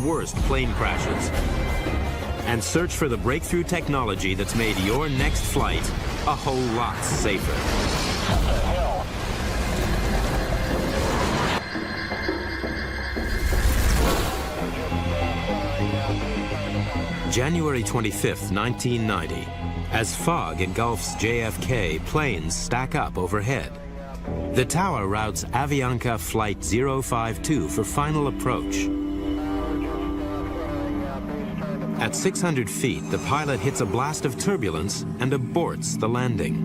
worst plane crashes and search for the breakthrough technology that's made your next flight a whole lot safer. January 25th, 1990, as fog engulfs JFK, planes stack up overhead. The tower routes Avianca Flight 052 for final approach. At 600 feet, the pilot hits a blast of turbulence and aborts the landing.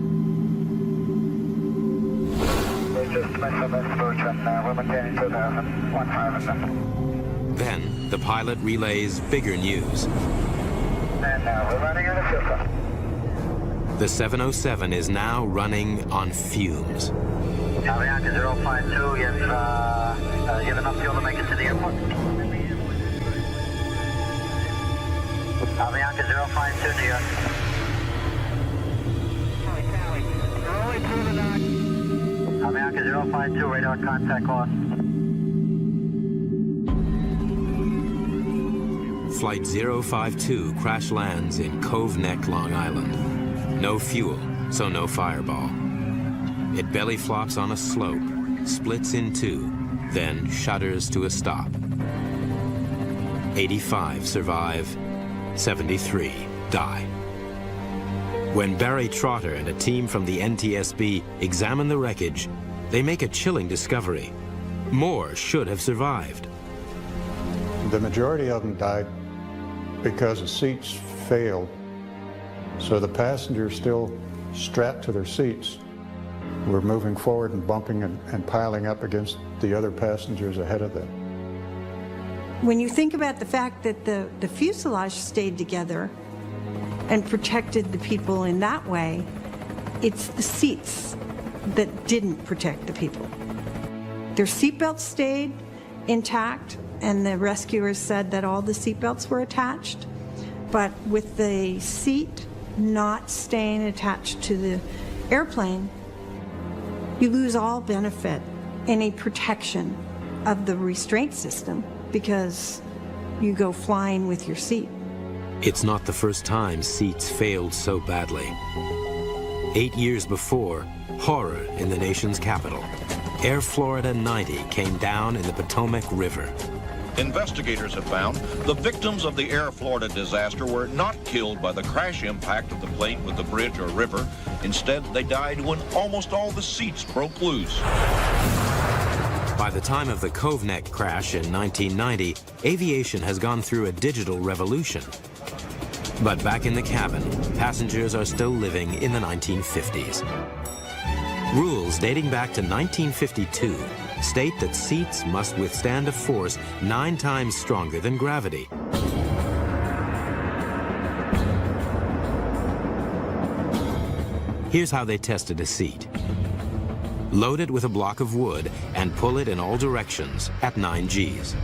Then, the pilot relays bigger news. And now we're running out of fuel. The 707 is now running on fumes. Avianca 052, you have enough fuel to make it to the airport? Avianca 052, New York. Avianca 052, radar contact lost. Flight 052 crash lands in Cove Neck, Long Island. No fuel, so no fireball. It belly flops on a slope, splits in two, then shudders to a stop. 85 survive, 73 die. When Barry Trotter and a team from the NTSB examine the wreckage, they make a chilling discovery. More should have survived. The majority of them died because the seats failed. So the passengers still strapped to their seats were moving forward and bumping and piling up against the other passengers ahead of them. When you think about the fact that the fuselage stayed together and protected the people in that way, it's the seats that didn't protect the people. Their seatbelts stayed intact, and the rescuers said that all the seatbelts were attached, but with the seat not staying attached to the airplane, you lose all benefit, any protection of the restraint system, because you go flying with your seat. It's not the first time seats failed so badly. 8 years before, horror in the nation's capital. Air Florida 90 came down in the Potomac River. Investigators have found the victims of the Air Florida disaster were not killed by the crash impact of the plane with the bridge or river. Instead, they died when almost all the seats broke loose. By the time of the Cove Neck crash in 1990, aviation has gone through a digital revolution. But back in the cabin, passengers are still living in the 1950s. Rules dating back to 1952 state that seats must withstand a force 9 times stronger than gravity. Here's how they tested a seat. Load it with a block of wood and pull it in all directions at 9 Gs.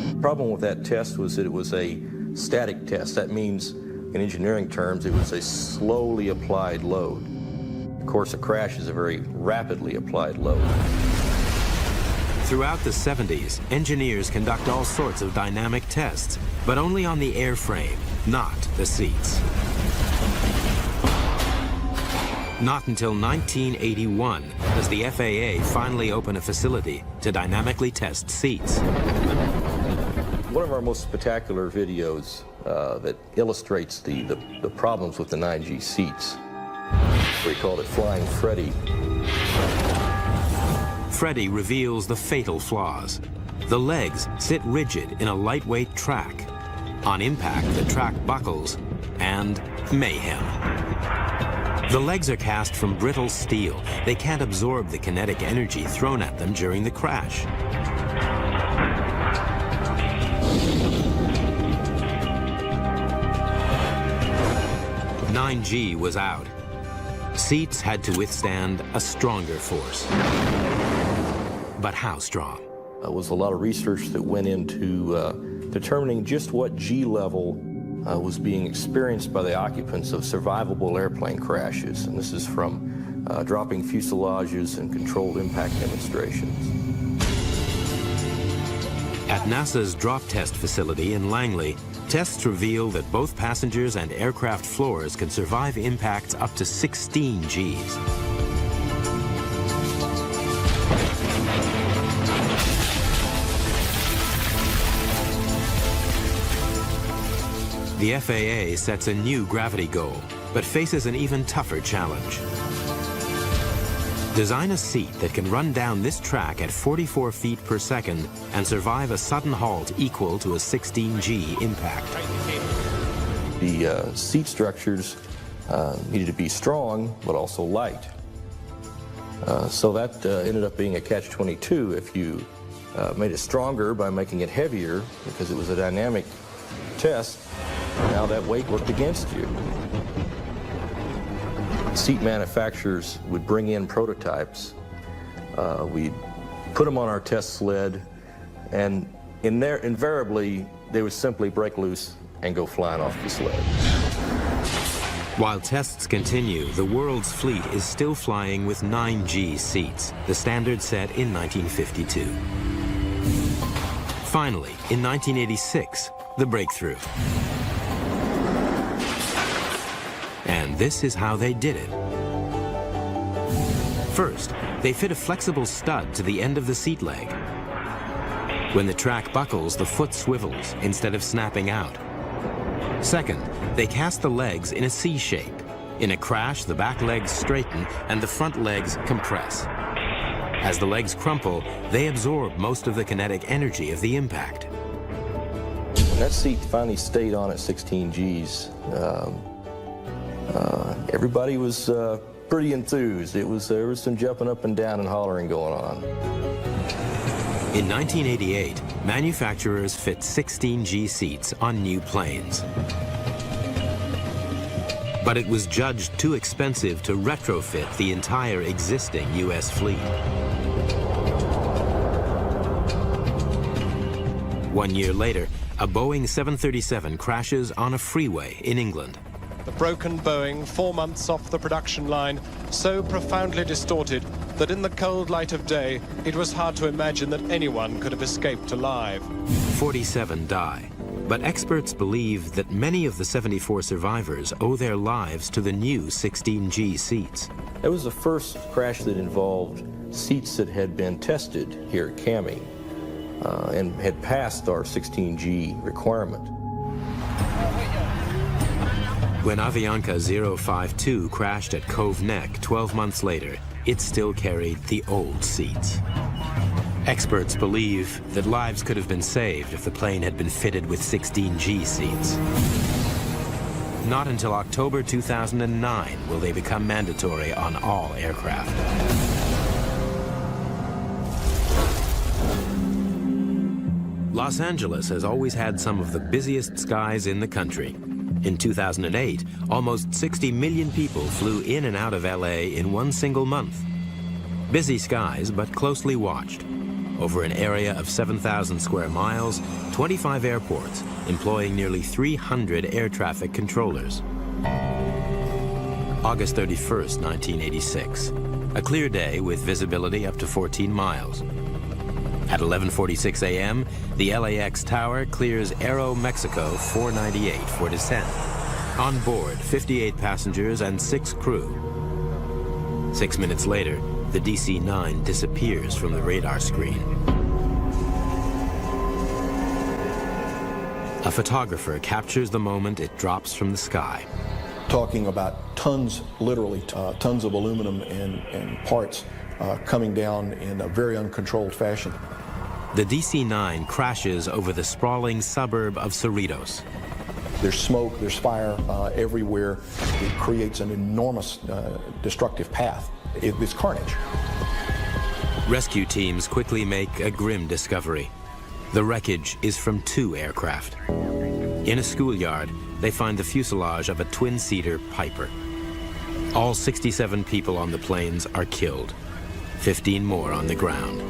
The problem with that test was that it was a static test. That means, in engineering terms, it was a slowly applied load. Of course, a crash is a very rapidly applied load. Throughout the 70s, engineers conduct all sorts of dynamic tests, but only on the airframe, not the seats. Not until 1981 does the FAA finally open a facility to dynamically test seats. One of our most spectacular videos that illustrates the problems with the 9G seats, we called it Flying Freddy. Freddy reveals the fatal flaws. The legs sit rigid in a lightweight track. On impact, the track buckles, and mayhem. The legs are cast from brittle steel. They can't absorb the kinetic energy thrown at them during the crash. "9G was out. Seats had to withstand a stronger force. But how strong? There was a lot of research that went into determining just what G level was being experienced by the occupants of survivable airplane crashes. And this is from dropping fuselages and controlled impact demonstrations. At NASA's drop test facility in Langley, tests reveal that both passengers and aircraft floors can survive impacts up to 16 Gs. The FAA sets a new gravity goal, but faces an even tougher challenge. Design a seat that can run down this track at 44 feet per second and survive a sudden halt equal to a 16G impact. The seat structures needed to be strong, but also light. So that ended up being a catch-22. If you made it stronger by making it heavier, because it was a dynamic test, now that weight worked against you. Seat manufacturers would bring in prototypes. We'd put them on our test sled, and invariably, they would simply break loose and go flying off the sled. While tests continue, the world's fleet is still flying with 9G seats, the standard set in 1952. Finally, in 1986, the breakthrough. And this is how they did it. First, they fit a flexible stud to the end of the seat leg. When the track buckles, the foot swivels instead of snapping out. Second, they cast the legs in a C shape. In a crash, the back legs straighten and the front legs compress. As the legs crumple, they absorb most of the kinetic energy of the impact. When that seat finally stayed on at 16 Gs, everybody was pretty enthused. There was some jumping up and down and hollering going on. In 1988, manufacturers fit 16G seats on new planes. But it was judged too expensive to retrofit the entire existing U.S. fleet. 1 year later, a Boeing 737 crashes on a freeway in England. The broken Boeing, 4 months off the production line, so profoundly distorted that in the cold light of day, it was hard to imagine that anyone could have escaped alive. 47 die, but experts believe that many of the 74 survivors owe their lives to the new 16G seats. It was the first crash that involved seats that had been tested here at CAMI and had passed our 16G requirement. When Avianca 052 crashed at Cove Neck 12 months later, it still carried the old seats. Experts believe that lives could have been saved if the plane had been fitted with 16G seats. Not until October 2009 will they become mandatory on all aircraft. Los Angeles has always had some of the busiest skies in the country. In 2008, almost 60 million people flew in and out of LA in one single month. Busy skies, but closely watched. Over an area of 7,000 square miles, 25 airports, employing nearly 300 air traffic controllers. August 31st, 1986. A clear day with visibility up to 14 miles. At 11:46 a.m., the LAX tower clears Aero Mexico 498 for descent. On board, 58 passengers and 6 crew. 6 minutes later, the DC-9 disappears from the radar screen. A photographer captures the moment it drops from the sky. Talking about tons, literally tons of aluminum and parts coming down in a very uncontrolled fashion. The DC-9 crashes over the sprawling suburb of Cerritos. There's smoke, there's fire everywhere. It creates an enormous destructive path. It's carnage. Rescue teams quickly make a grim discovery. The wreckage is from 2 aircraft. In a schoolyard, they find the fuselage of a twin-seater Piper. All 67 people on the planes are killed, 15 more on the ground.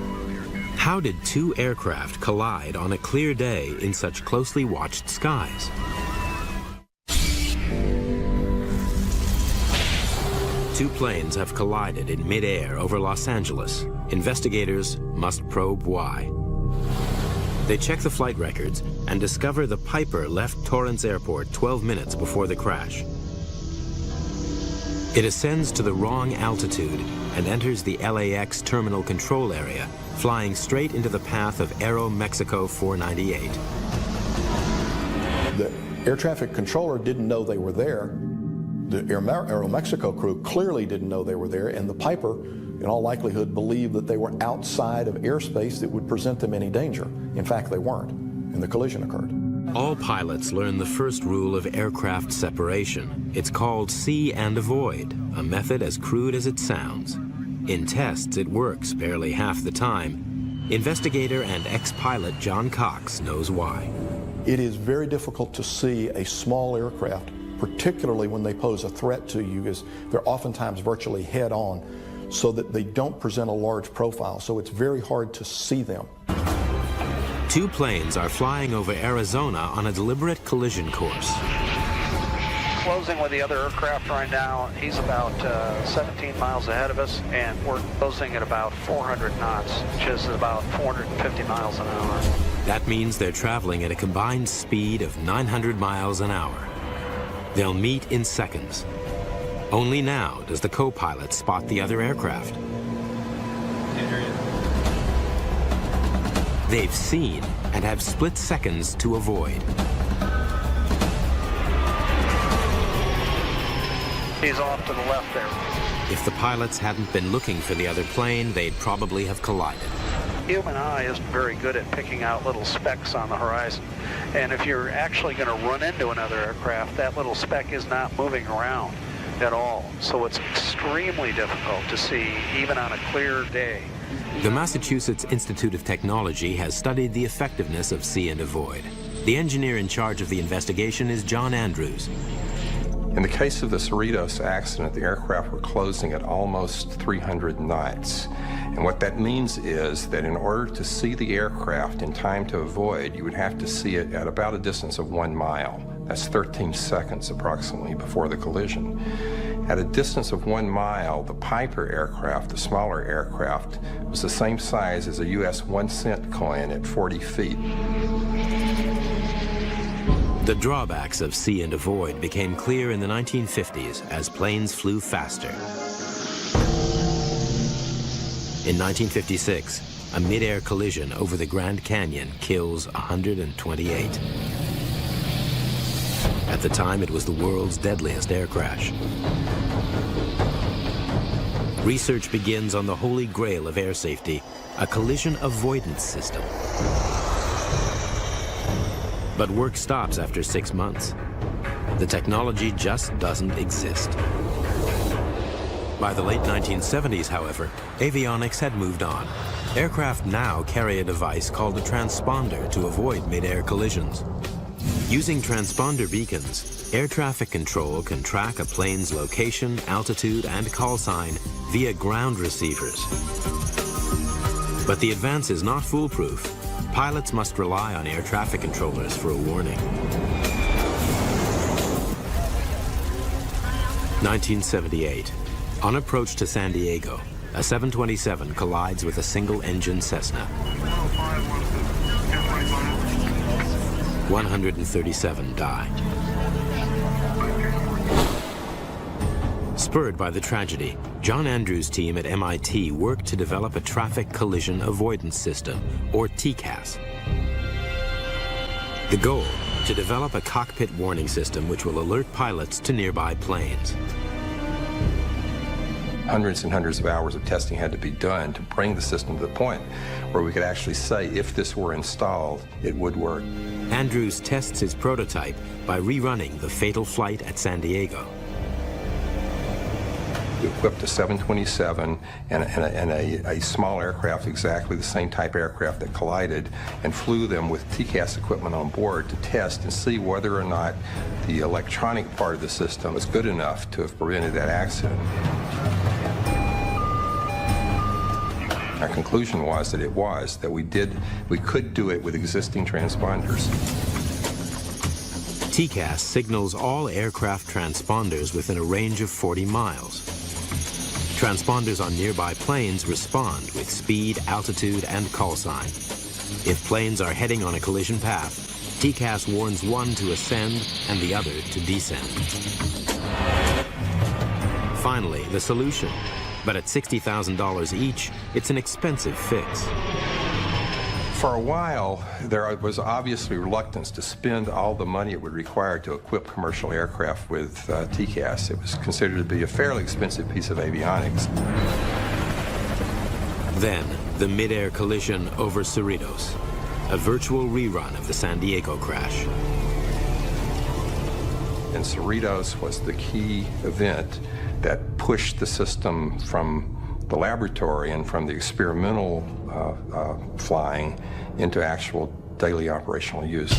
How did 2 aircraft collide on a clear day in such closely watched skies? Two planes have collided in mid-air over Los Angeles. Investigators must probe why. They check the flight records and discover the Piper left Torrance Airport 12 minutes before the crash. It ascends to the wrong altitude and enters the LAX terminal control area, flying straight into the path of Aeromexico 498. The air traffic controller didn't know they were there. The Aeromexico crew clearly didn't know they were there, and the Piper, in all likelihood, believed that they were outside of airspace that would present them any danger. In fact, they weren't, and the collision occurred. All pilots learn the first rule of aircraft separation. It's called see and avoid, a method as crude as it sounds. In tests, it works barely half the time. Investigator and ex-pilot John Cox knows why. It is very difficult to see a small aircraft, particularly when they pose a threat to you, because they're oftentimes virtually head-on, so that they don't present a large profile, so it's very hard to see them. Two planes are flying over Arizona on a deliberate collision course. Closing with the other aircraft right now. He's about 17 miles ahead of us, and we're closing at about 400 knots, which is about 450 miles an hour. That means they're traveling at a combined speed of 900 miles an hour. They'll meet in seconds. Only now does the co-pilot spot the other aircraft. They've seen and have split seconds to avoid. He's off to the left there. If the pilots hadn't been looking for the other plane, they'd probably have collided. Human eye isn't very good at picking out little specks on the horizon. And if you're actually going to run into another aircraft, that little speck is not moving around at all. So it's extremely difficult to see, even on a clear day. The Massachusetts Institute of Technology has studied the effectiveness of see and avoid. The engineer in charge of the investigation is John Andrews. In the case of the Cerritos accident, the aircraft were closing at almost 300 knots. And what that means is that in order to see the aircraft in time to avoid, you would have to see it at about a distance of 1 mile. That's 13 seconds approximately before the collision. At a distance of 1 mile, the Piper aircraft, the smaller aircraft, was the same size as a US 1-cent coin at 40 feet. The drawbacks of see and avoid became clear in the 1950s as planes flew faster. In 1956, a mid-air collision over the Grand Canyon kills 128. At the time, it was the world's deadliest air crash. Research begins on the holy grail of air safety, a collision avoidance system. But work stops after 6 months. The technology just doesn't exist. By the late 1970s, however, avionics had moved on. Aircraft now carry a device called a transponder to avoid mid-air collisions. Using transponder beacons, air traffic control can track a plane's location, altitude, and call sign via ground receivers. But the advance is not foolproof. Pilots must rely on air traffic controllers for a warning. 1978. On approach to San Diego, a 727 collides with a single-engine Cessna. 137 die. Spurred by the tragedy, John Andrews' team at MIT worked to develop a traffic collision avoidance system, or TCAS. The goal, to develop a cockpit warning system which will alert pilots to nearby planes. Hundreds and hundreds of hours of testing had to be done to bring the system to the point where we could actually say if this were installed, it would work. Andrews tests his prototype by rerunning the fatal flight at San Diego. We equipped a 727 and a small aircraft, exactly the same type aircraft that collided, and flew them with TCAS equipment on board to test and see whether or not the electronic part of the system was good enough to have prevented that accident. Our conclusion was that it was, that we could do it with existing transponders. TCAS signals all aircraft transponders within a range of 40 miles. Transponders on nearby planes respond with speed, altitude, and call sign. If planes are heading on a collision path, TCAS warns one to ascend and the other to descend. Finally, the solution. But at $60,000 each, it's an expensive fix. For a while, there was obviously reluctance to spend all the money it would require to equip commercial aircraft with TCAS. It was considered to be a fairly expensive piece of avionics. Then, the mid-air collision over Cerritos, a virtual rerun of the San Diego crash. And Cerritos was the key event that pushed the system from the laboratory and from the experimental flying into actual daily operational use.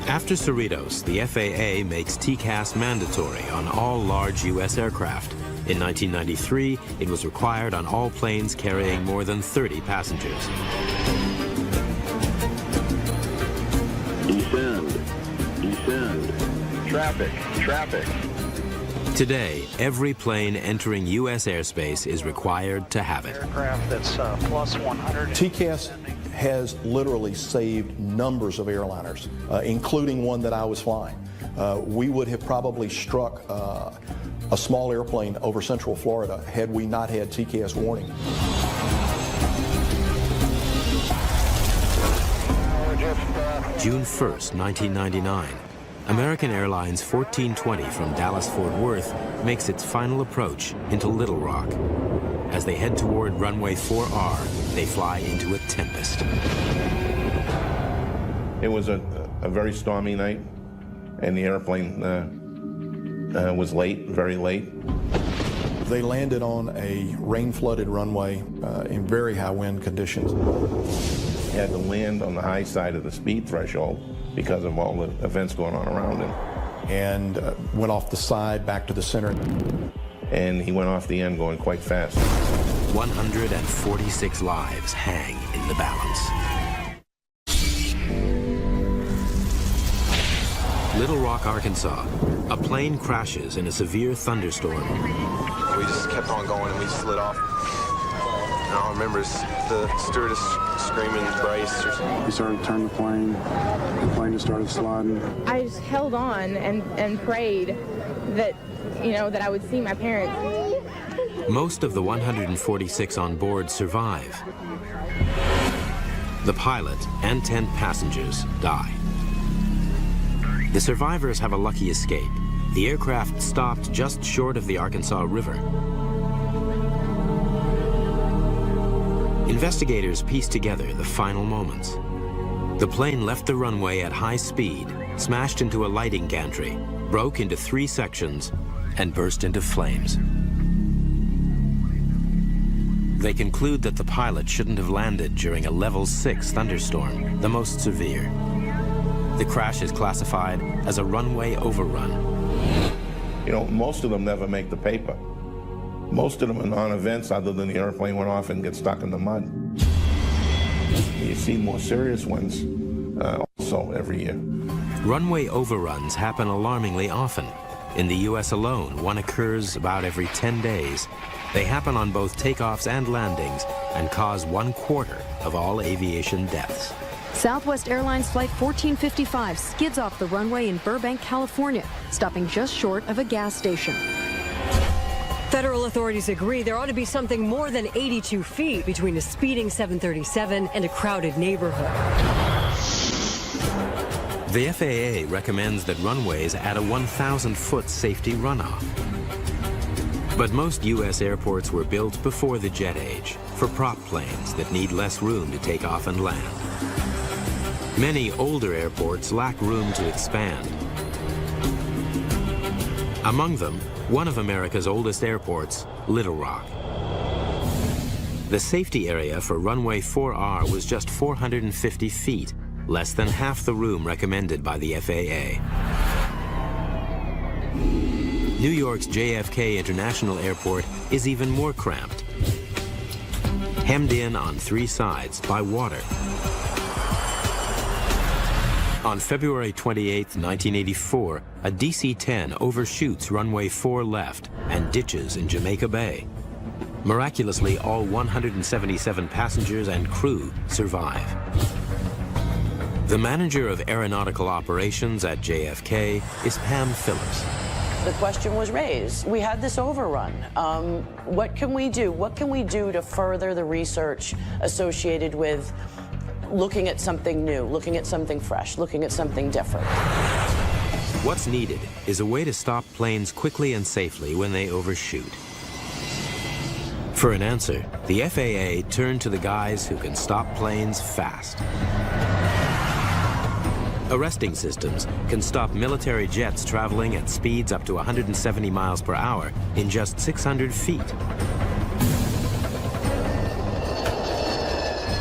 After Cerritos, the FAA makes TCAS mandatory on all large U.S. aircraft. In 1993, it was required on all planes carrying more than 30 passengers. Descend, descend, traffic. Today, every plane entering U.S. airspace is required to have it. Aircraft that's plus 100. TCAS has literally saved numbers of airliners, including one that I was flying. We would have probably struck a small airplane over Central Florida had we not had TCAS warning. June 1st, 1999. American Airlines 1420 from Dallas-Fort Worth makes its final approach into Little Rock. As they head toward runway 4R, they fly into a tempest. It was a very stormy night, and the airplane was late, very late. They landed on a rain-flooded runway in very high wind conditions. Had to land on the high side of the speed threshold because of all the events going on around him. And went off the side, back to the center. And he went off the end going quite fast. 146 lives hang in the balance. Little Rock, Arkansas. A plane crashes in a severe thunderstorm. We just kept on going and we slid off. And all I remember is the stewardess screaming, brace. We started to turn the plane just started sliding. I just held on and prayed that, that I would see my parents. Most of the 146 on board survive. The pilot and 10 passengers die. The survivors have a lucky escape. The aircraft stopped just short of the Arkansas River. Investigators pieced together the final moments. The plane left the runway at high speed, smashed into a lighting gantry, broke into 3 sections, and burst into flames. They conclude that the pilot shouldn't have landed during a level 6 thunderstorm, the most severe. The crash is classified as a runway overrun. Most of them never make the paper. Most of them are non-events other than the airplane went off and gets stuck in the mud. You see more serious ones also every year. Runway overruns happen alarmingly often. In the U.S. alone, one occurs about every 10 days. They happen on both takeoffs and landings and cause 1/4 of all aviation deaths. Southwest Airlines Flight 1455 skids off the runway in Burbank, California, stopping just short of a gas station. Federal authorities agree there ought to be something more than 82 feet between a speeding 737 and a crowded neighborhood. The FAA recommends that runways add a 1,000-foot safety runoff. But most U.S. airports were built before the jet age for prop planes that need less room to take off and land. Many older airports lack room to expand. Among them, one of America's oldest airports, Little Rock. The safety area for runway 4R was just 450 feet, less than half the room recommended by the FAA. New York's JFK International Airport is even more cramped, hemmed in on 3 sides by water. On February 28, 1984, a DC-10 overshoots runway 4 left and ditches in Jamaica Bay. Miraculously, all 177 passengers and crew survive. The manager of aeronautical operations at JFK is Pam Phillips. The question was raised. We had this overrun. What can we do? What can we do to further the research associated with looking at something new, looking at something fresh, looking at something different? What's needed is a way to stop planes quickly and safely when they overshoot. For an answer, the FAA turned to the guys who can stop planes fast. Arresting systems can stop military jets traveling at speeds up to 170 miles per hour in just 600 feet.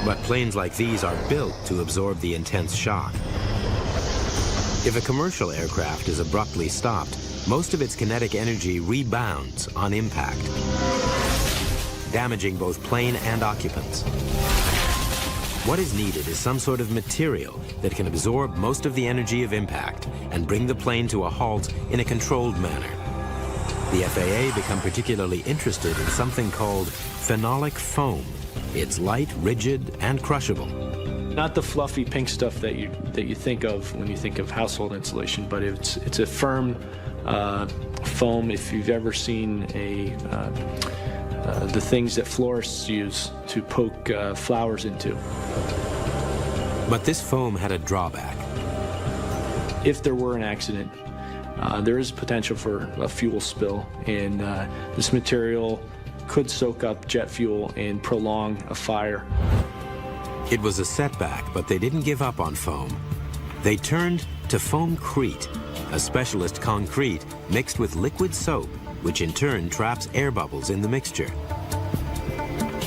But planes like these are built to absorb the intense shock. If a commercial aircraft is abruptly stopped, most of its kinetic energy rebounds on impact, damaging both plane and occupants. What is needed is some sort of material that can absorb most of the energy of impact and bring the plane to a halt in a controlled manner. The FAA become particularly interested in something called phenolic foam. It's light, rigid, and crushable. Not the fluffy pink stuff that you think of when you think of household insulation, but it's a firm foam. If you've ever seen the things that florists use to poke flowers into. But this foam had a drawback. If there were an accident, there is potential for a fuel spill, and this material could soak up jet fuel and prolong a fire. It was a setback, but they didn't give up on foam. They turned to foamcrete, a specialist concrete mixed with liquid soap, which in turn traps air bubbles in the mixture.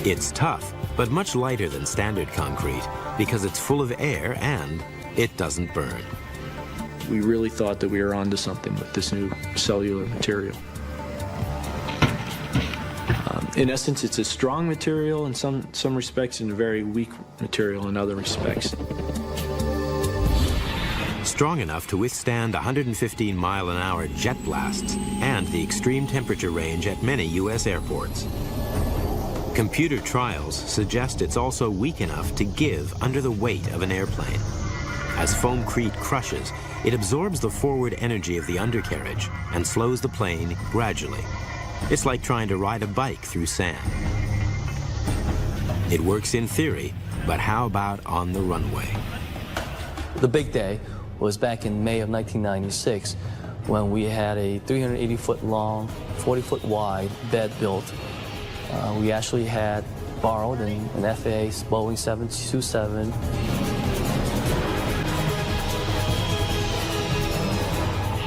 It's tough, but much lighter than standard concrete because it's full of air and it doesn't burn. We really thought that we were onto something with this new cellular material. In essence, it's a strong material in some respects and a very weak material in other respects. Strong enough to withstand 115-mile-an-hour jet blasts and the extreme temperature range at many U.S. airports. Computer trials suggest it's also weak enough to give under the weight of an airplane. As foamcrete crushes, it absorbs the forward energy of the undercarriage and slows the plane gradually. It's like trying to ride a bike through sand. It works in theory, but how about on the runway? The big day was back in May of 1996 when we had a 380-foot long, 40-foot wide bed built. We actually had borrowed an FAA Boeing 727.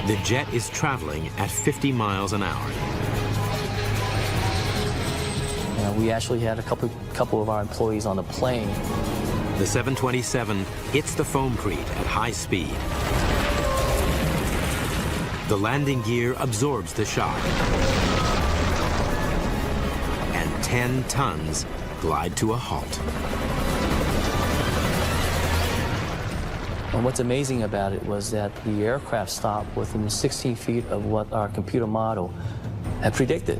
The jet is traveling at 50 miles an hour. We actually had a couple of our employees on the plane. The 727 hits the foamcrete at high speed. The landing gear absorbs the shock. And 10 tons glide to a halt. And what's amazing about it was that the aircraft stopped within 16 feet of what our computer model had predicted.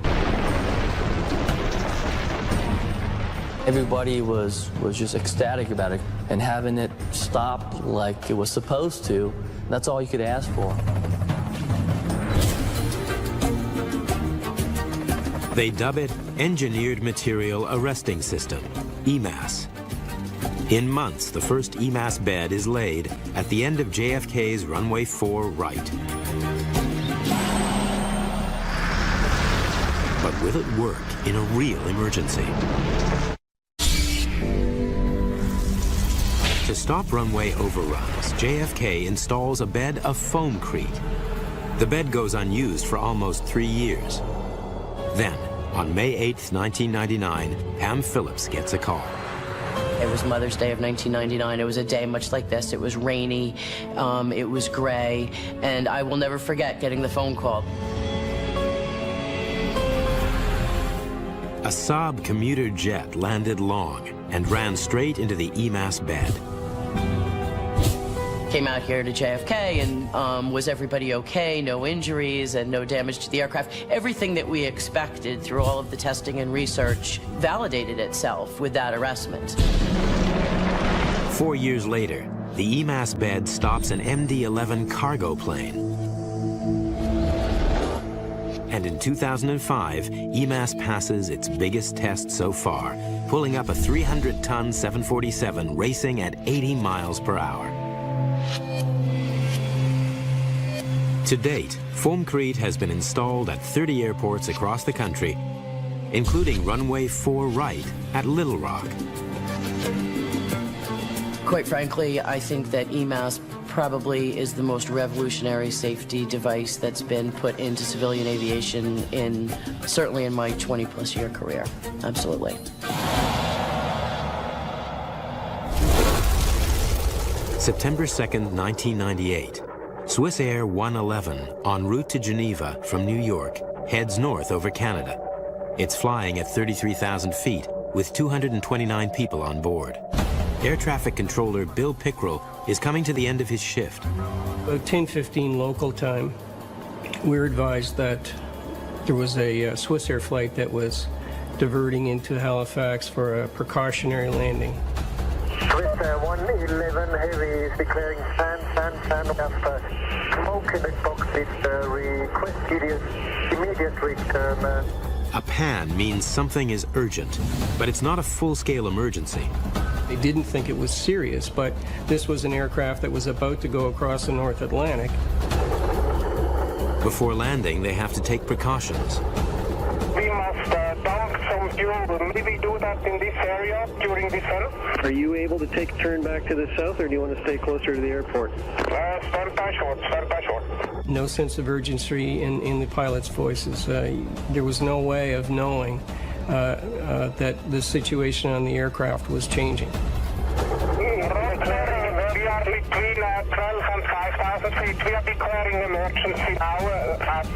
Everybody was just ecstatic about it, and having it stop like it was supposed to, that's all you could ask for. They dub it Engineered Material Arresting System, EMAS. In months, the first EMAS bed is laid at the end of JFK's runway 4 right. But will it work in a real emergency? To stop runway overruns, JFK installs a bed of foamcrete. The bed goes unused for almost 3 years. Then, on May 8, 1999, Pam Phillips gets a call. It was Mother's Day of 1999. It was a day much like this. It was rainy, it was gray, and I will never forget getting the phone call. A Saab commuter jet landed long and ran straight into the EMAS bed. Came out here to JFK and was everybody okay? No injuries and no damage to the aircraft. Everything that we expected through all of the testing and research validated itself with that arrestment. 4 years later, the EMAS bed stops an MD-11 cargo plane. And in 2005, EMAS passes its biggest test so far, pulling up a 300-ton 747 racing at 80 miles per hour. To date, foamcrete has been installed at 30 airports across the country, including runway 4 right at Little Rock. Quite frankly, I think that EMAS probably is the most revolutionary safety device that's been put into civilian aviation certainly in my 20-plus year career. Absolutely. September 2nd, 1998. Swiss Air 111, en route to Geneva from New York, heads north over Canada. It's flying at 33,000 feet with 229 people on board. Air traffic controller Bill Pickrell is coming to the end of his shift. About 10:15 local time, we were advised that there was a Swiss Air flight that was diverting into Halifax for a precautionary landing. Swiss Air 111 Heavy is declaring stand after smoke in the cockpit. Request immediate return. A pan means something is urgent, but it's not a full-scale emergency. They didn't think it was serious, but this was an aircraft that was about to go across the North Atlantic. Before landing, they have to take precautions. We must dump some fuel. Maybe do that in this area during this run. Are you able to take a turn back to the south, or do you want to stay closer to the airport? Stand by short. No sense of urgency in the pilots' voices. There was no way of knowing that the situation on the aircraft was changing. We are between 12 and 5,000 feet. We are declaring emergency now at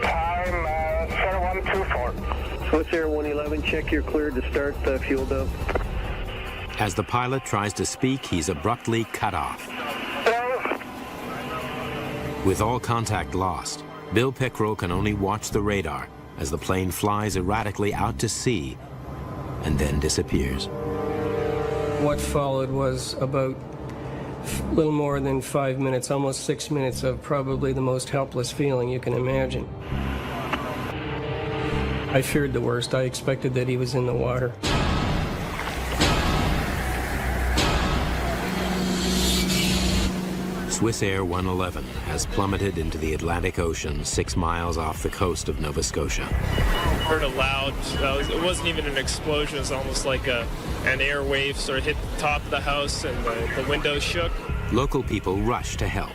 time 0124. Swiss Air 111, check you're cleared to start fuel dump. As the pilot tries to speak, he's abruptly cut off. With all contact lost, Bill Pickrell can only watch the radar as the plane flies erratically out to sea and then disappears. What followed was about a little more than 5 minutes, almost 6 minutes of probably the most helpless feeling you can imagine. I feared the worst. I expected that he was in the water. Swiss Air 111 has plummeted into the Atlantic Ocean 6 miles off the coast of Nova Scotia. Heard a loud, it wasn't even an explosion, it was almost like an air wave sort of hit the top of the house and the windows shook. Local people rush to help.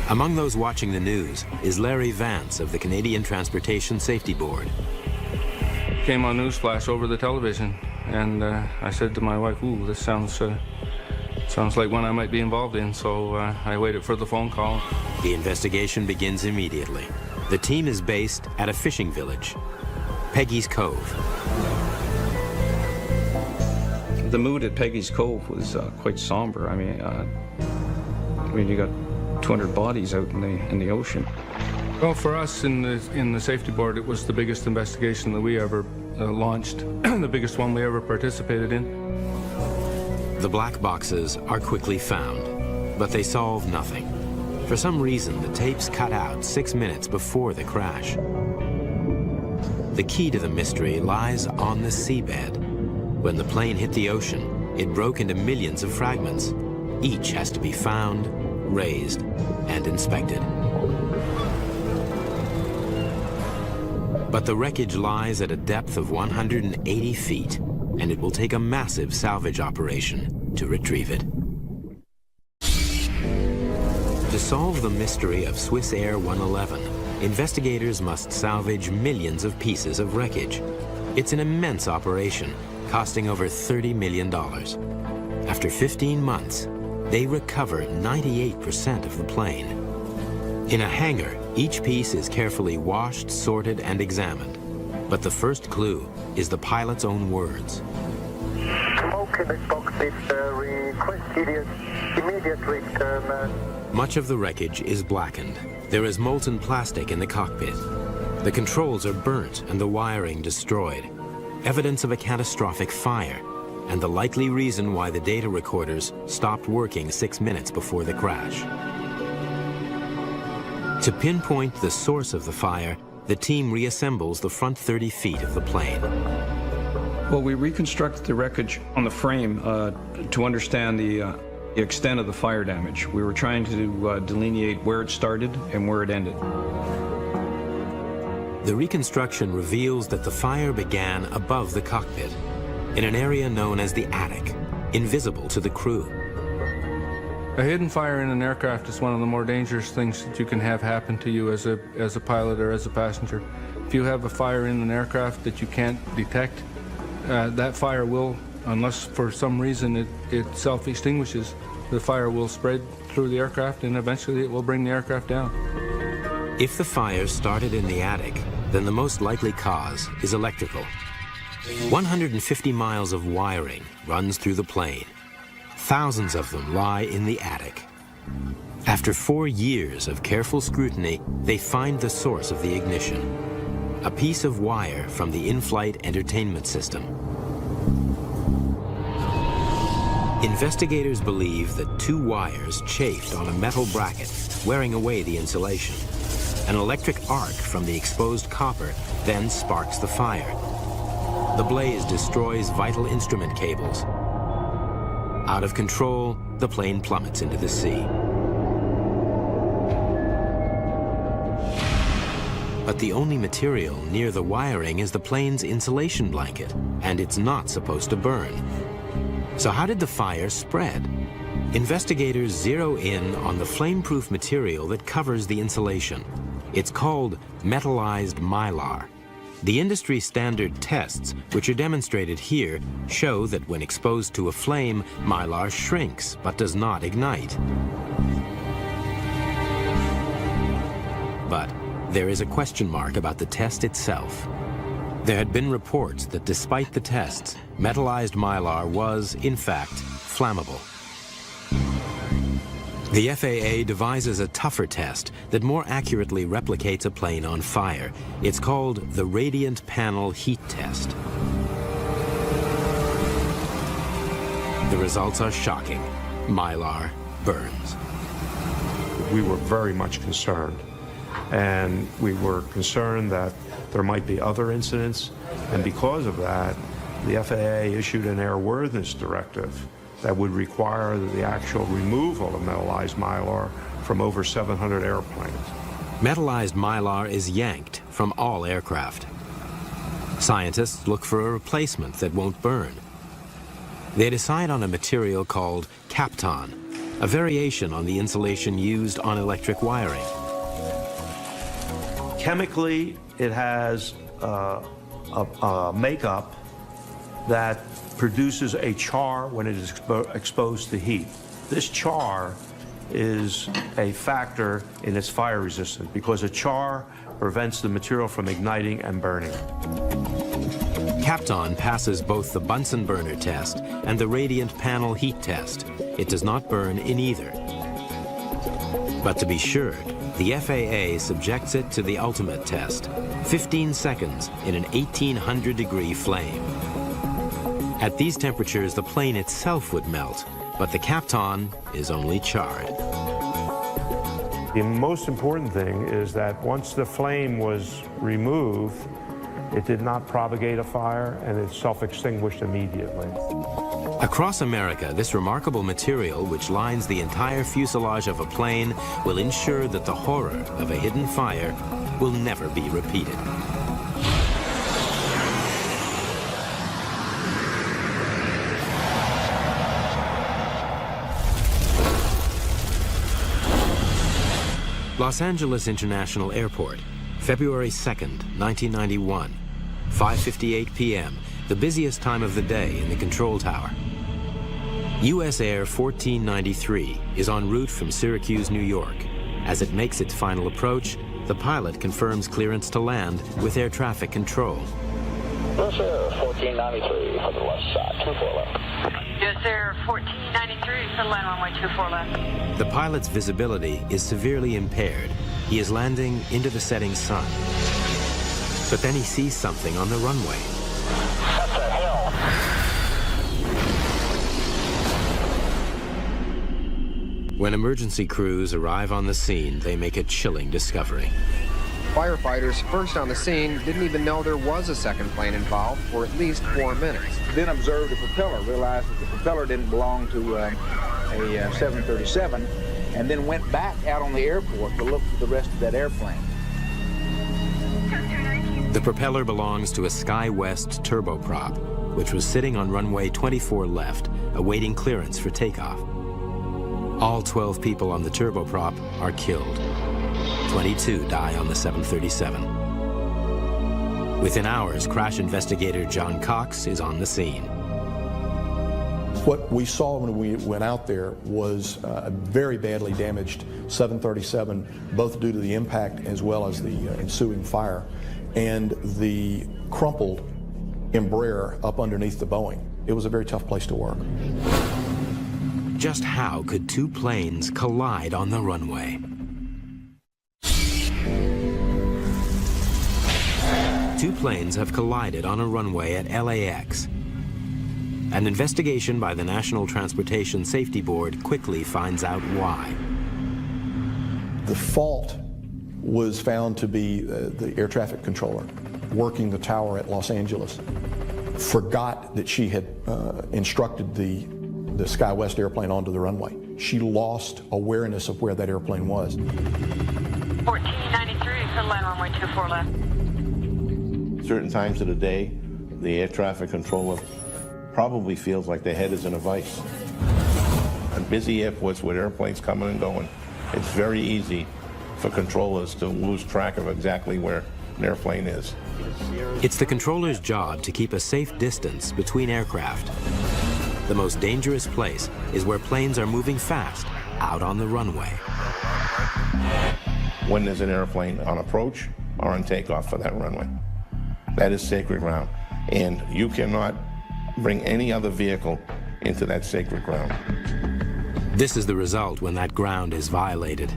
Among those watching the news is Larry Vance of the Canadian Transportation Safety Board. Came on newsflash over the television, and I said to my wife, "Ooh, this sounds like one I might be involved in," so I waited for the phone call. The investigation begins immediately. The team is based at a fishing village, Peggy's Cove. The mood at Peggy's Cove was quite somber. I mean, you got 200 bodies out in the ocean. Well, for us in the safety board, it was the biggest investigation that we ever launched, the biggest one we ever participated in. The black boxes are quickly found, but they solve nothing. For some reason, the tapes cut out 6 minutes before the crash. The key to the mystery lies on the seabed. When the plane hit the ocean, it broke into millions of fragments. Each has to be found, raised, and inspected. But the wreckage lies at a depth of 180 feet, and it will take a massive salvage operation to retrieve it. To solve the mystery of Swiss Air 111, investigators must salvage millions of pieces of wreckage. It's an immense operation, costing over $30 million. After 15 months, they recover 98% of the plane. In a hangar, each piece is carefully washed, sorted, and examined. But the first clue is the pilot's own words. Smoke in the cockpit, quite serious. Immediate return. Much of the wreckage is blackened. There is molten plastic in the cockpit. The controls are burnt and the wiring destroyed. Evidence of a catastrophic fire, and the likely reason why the data recorders stopped working 6 minutes before the crash. To pinpoint the source of the fire, the team reassembles the front 30 feet of the plane. Well, we reconstructed the wreckage on the frame to understand the extent of the fire damage. We were trying to delineate where it started and where it ended. The reconstruction reveals that the fire began above the cockpit, in an area known as the attic, invisible to the crew. A hidden fire in an aircraft is one of the more dangerous things that you can have happen to you as a pilot or as a passenger. If you have a fire in an aircraft that you can't detect, that fire will, unless for some reason it self-extinguishes, the fire will spread through the aircraft and eventually it will bring the aircraft down. If the fire started in the attic, then the most likely cause is electrical. 150 miles of wiring runs through the plane. Thousands of them lie in the attic. After 4 years of careful scrutiny, they find the source of the ignition. A piece of wire from the in-flight entertainment system. Investigators believe that 2 wires chafed on a metal bracket, wearing away the insulation. An electric arc from the exposed copper then sparks the fire. The blaze destroys vital instrument cables. Out of control, the plane plummets into the sea. But the only material near the wiring is the plane's insulation blanket, and it's not supposed to burn. So how did the fire spread? Investigators zero in on the flame-proof material that covers the insulation. It's called metallized mylar. The industry standard tests, which are demonstrated here, show that when exposed to a flame, mylar shrinks but does not ignite. But there is a question mark about the test itself. There had been reports that despite the tests, metallized mylar was, in fact, flammable. The FAA devises a tougher test that more accurately replicates a plane on fire. It's called the Radiant Panel Heat Test. The results are shocking. Mylar burns. We were very much concerned, and we were concerned that there might be other incidents, and because of that, the FAA issued an airworthiness directive that would require the actual removal of metallized mylar from over 700 airplanes. Metallized mylar is yanked from all aircraft. Scientists look for a replacement that won't burn. They decide on a material called Kapton, a variation on the insulation used on electric wiring. Chemically, it has a makeup that produces a char when it is exposed to heat. This char is a factor in its fire resistance because a char prevents the material from igniting and burning. Kapton passes both the Bunsen burner test and the Radiant Panel Heat Test. It does not burn in either. But to be sure, the FAA subjects it to the ultimate test, 15 seconds in an 1800-degree flame. At these temperatures, the plane itself would melt, but the Kapton is only charred. The most important thing is that once the flame was removed, it did not propagate a fire and it self-extinguished immediately. Across America, this remarkable material, which lines the entire fuselage of a plane, will ensure that the horror of a hidden fire will never be repeated. Los Angeles International Airport, February 2nd, 1991, 5:58 p.m., the busiest time of the day in the control tower. U.S. Air 1493 is en route from Syracuse, New York. As it makes its final approach, the pilot confirms clearance to land with air traffic control. Yes, sir, 1493 for the west side, 24 left. Yes, sir. 1493, center line runway 24 left. The pilot's visibility is severely impaired. He is landing into the setting sun. But then he sees something on the runway. That's a hill. When emergency crews arrive on the scene, they make a chilling discovery. Firefighters first on the scene didn't even know there was a second plane involved for at least 4 minutes. Then observed the propeller, realized that the propeller didn't belong to a 737, and then went back out on the airport to look for the rest of that airplane. The propeller belongs to a SkyWest turboprop, which was sitting on runway 24 left, awaiting clearance for takeoff. All 12 people on the turboprop are killed. 22 die on the 737. Within hours, crash investigator John Cox is on the scene. What we saw when we went out there was a very badly damaged 737, both due to the impact as well as the ensuing fire, and the crumpled Embraer up underneath the Boeing. It was a very tough place to work. Just how could two planes collide on the runway? Two planes have collided on a runway at LAX. An investigation by the National Transportation Safety Board quickly finds out why. The fault was found to be the air traffic controller working the tower at Los Angeles. Forgot that she had instructed the SkyWest airplane onto the runway. She lost awareness of where that airplane was. 1493, center line runway 24 left. Certain times of the day, the air traffic controller probably feels like their head is in a vice. On busy airports with airplanes coming and going, it's very easy for controllers to lose track of exactly where an airplane is. It's the controller's job to keep a safe distance between aircraft. The most dangerous place is where planes are moving fast out on the runway. When there's an airplane on approach or on takeoff for that runway, that is sacred ground, and you cannot bring any other vehicle into that sacred ground. This is the result when that ground is violated.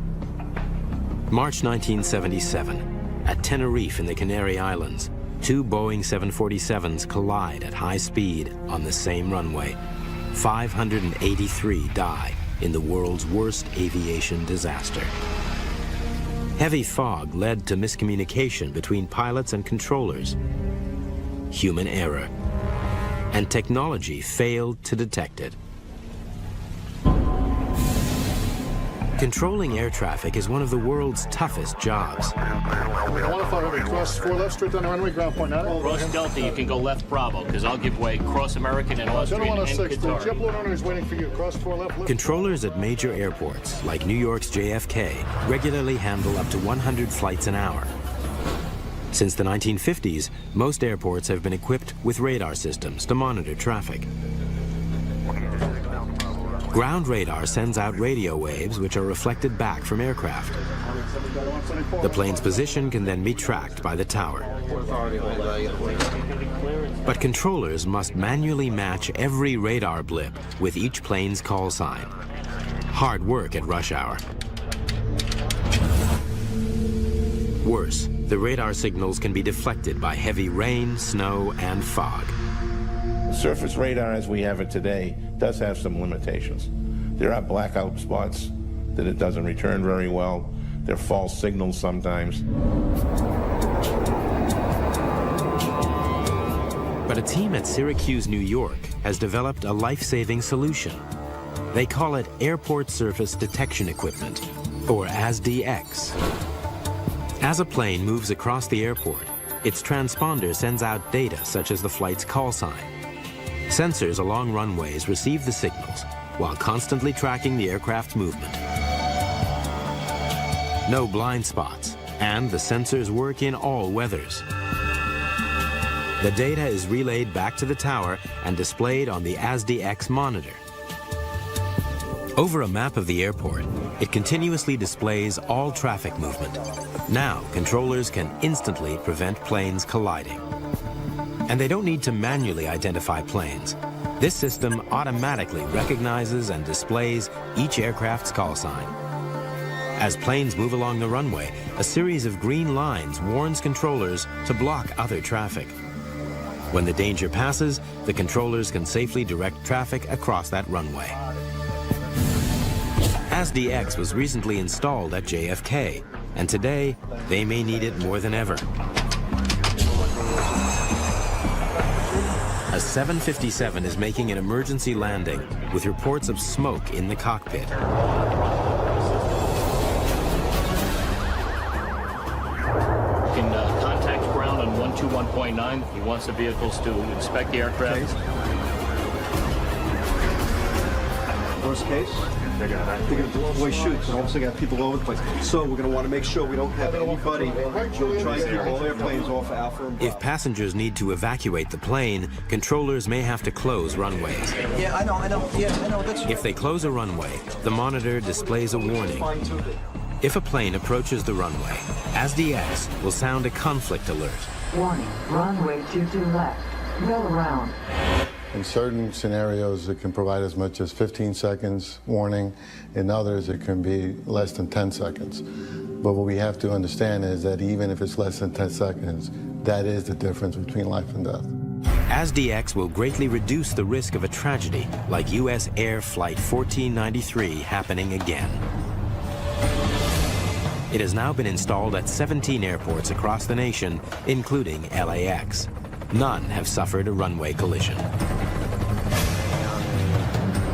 March 1977, at Tenerife in the Canary Islands, two Boeing 747s collide at high speed on the same runway. 583 die in the world's worst aviation disaster. Heavy fog led to miscommunication between pilots and controllers, human error, and technology failed to detect it. Controlling air traffic is one of the world's toughest jobs. Alpha 500, cross 4 left, straight down the runway, ground point 9. Cross Delta, you can go left Bravo, because I'll give way. Cross American and Austrian and Qatar. JetBlue runner is waiting for you. Cross 4 left. Controllers at major airports, like New York's JFK, regularly handle up to 100 flights an hour. Since the 1950s, most airports have been equipped with radar systems to monitor traffic. Ground radar sends out radio waves which are reflected back from aircraft. The plane's position can then be tracked by the tower. But controllers must manually match every radar blip with each plane's call sign. Hard work at rush hour. Worse, the radar signals can be deflected by heavy rain, snow, and fog. Surface radar as we have it today does have some limitations. There are blackout spots that it doesn't return very well. There are false signals sometimes. But a team at Syracuse, New York has developed a life-saving solution. They call it Airport Surface Detection Equipment, or ASDX. As a plane moves across the airport, its transponder sends out data such as the flight's call sign. Sensors along runways receive the signals while constantly tracking the aircraft's movement. No blind spots, and the sensors work in all weathers. The data is relayed back to the tower and displayed on the ASDX monitor. Over a map of the airport, it continuously displays all traffic movement. Now, controllers can instantly prevent planes colliding. And they don't need to manually identify planes. This system automatically recognizes and displays each aircraft's call sign. As planes move along the runway, a series of green lines warns controllers to block other traffic. When the danger passes, the controllers can safely direct traffic across that runway. ASDX was recently installed at JFK, and today they may need it more than ever. A 757 is making an emergency landing with reports of smoke in the cockpit. Can contact ground on 121.9. He wants the vehicles to inspect the aircraft. Okay. Worst case, they're going to blow away chutes and also got people all over the place. So we're going to want to make sure we don't have anybody try to keep all airplanes off Alpha and Bravo. If passengers need to evacuate the plane, controllers may have to close runways. Yeah, I know. Yeah, I know. If they close a runway, the monitor displays a warning. If a plane approaches the runway, ASDX will sound a conflict alert. Warning, runway 22 left. Go around. In certain scenarios, it can provide as much as 15 seconds warning. In others, it can be less than 10 seconds. But what we have to understand is that even if it's less than 10 seconds, that is the difference between life and death. ASDX will greatly reduce the risk of a tragedy like U.S. Air Flight 1493 happening again. It has now been installed at 17 airports across the nation, including LAX. None have suffered a runway collision.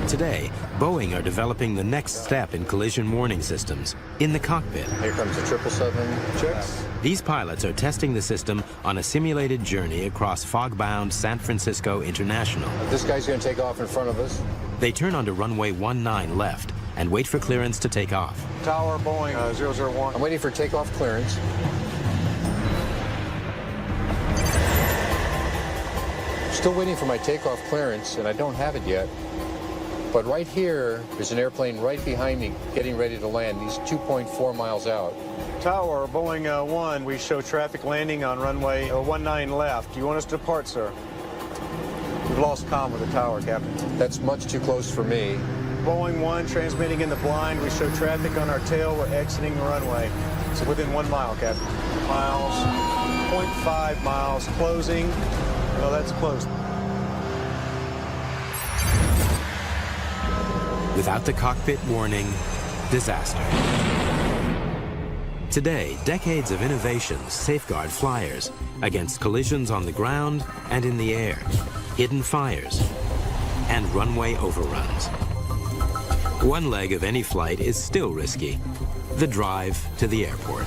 Today, Boeing are developing the next step in collision warning systems in the cockpit. Here comes the 777 checks. These pilots are testing the system on a simulated journey across fog-bound San Francisco International. This guy's going to take off in front of us. They turn onto runway 19 left and wait for clearance to take off. Tower, Boeing 001. I'm waiting for takeoff clearance. Still waiting for my takeoff clearance, and I don't have it yet. But right here, there's an airplane right behind me getting ready to land. He's 2.4 miles out. Tower, Boeing 1, we show traffic landing on runway 19 left. Do you want us to depart, sir? We've lost comm with the tower, Captain. That's much too close for me. Boeing 1 transmitting in the blind. We show traffic on our tail. We're exiting the runway. So within 1 mile, Captain. Miles, 0.5 miles, closing. No, that's closed. Without the cockpit warning, disaster. Today, decades of innovations safeguard flyers against collisions on the ground and in the air, hidden fires, and runway overruns. One leg of any flight is still risky, the drive to the airport.